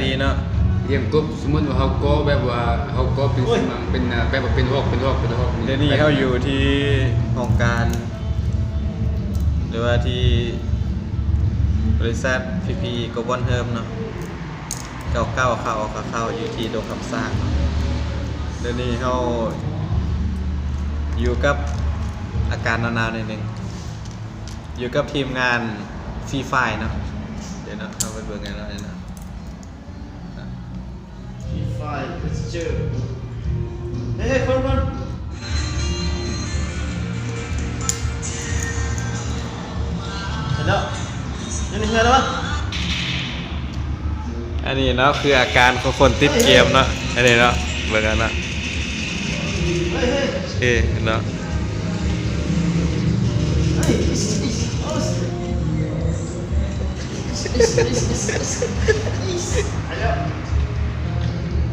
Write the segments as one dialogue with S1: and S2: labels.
S1: ดีเนาะ
S2: เลี้ยงกบสมมติว่าเขาก็แบบว่าเขาก็เป็นสมังเป็นแบบว่าเป็นหอก
S1: เดี๋ยวนี้เขาอยู่ที่ห้องการ หรือว่าที่บริษัทพีโกลบอลเฮิร์มเนาะเข้าอยู่ที่โดงคำสร้างเดี๋ยวนี้เขาอยู่กับอาการหนาวๆนิดนึงอยู่กับทีมงานฟรีไฟเนาะเดี๋ยวเนาะเข้าไปเบิ่งกันแล้วเนาะ
S3: ฟรีไฟเจอเฮ้ยคนเห็นแล้วยังไม่เห็นแล้ววะ
S1: อันนี้เนาะคืออาการของคนติดเกมเนาะอันนี้เนาะเบิ่งกันเนาะเนาะ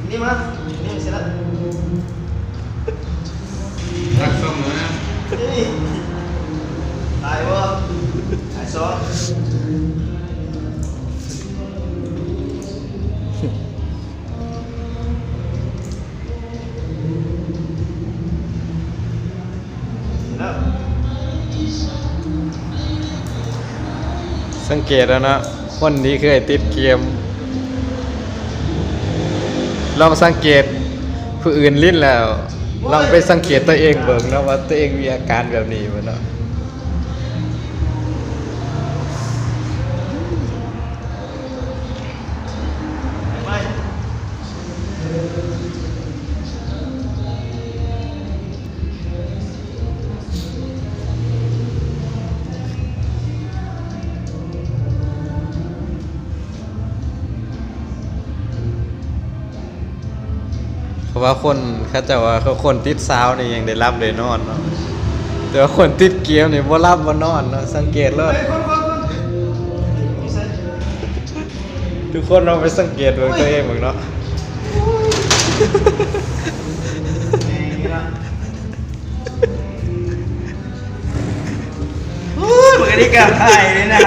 S3: นี่มานี่เสร็จแล้ว
S2: รักส้มนะ
S3: นี่ตายวะตายซอ
S1: สังเกตแล้วนะคนที่เคยติดเกมลองสังเกตผู้อื่นลิ้นแล้วลองไปสังเกตตัวเองเบิ่งนะว่าตัวเองมีอาการแบบนี้มั้ยเนาะเพราะว่าคนเขาจะว่าเขาคนติดซาวนี่ยังได้รับได้นอนเนาะแต่ว่าคนติดเกมนี่บ่รับบ่นอนเนาะสังเกตเลยทุกคนเราไปสังเกตตัวเองบ้างเนาะ
S3: โอ้ยมันก็ได้การถ่ายเลยนะ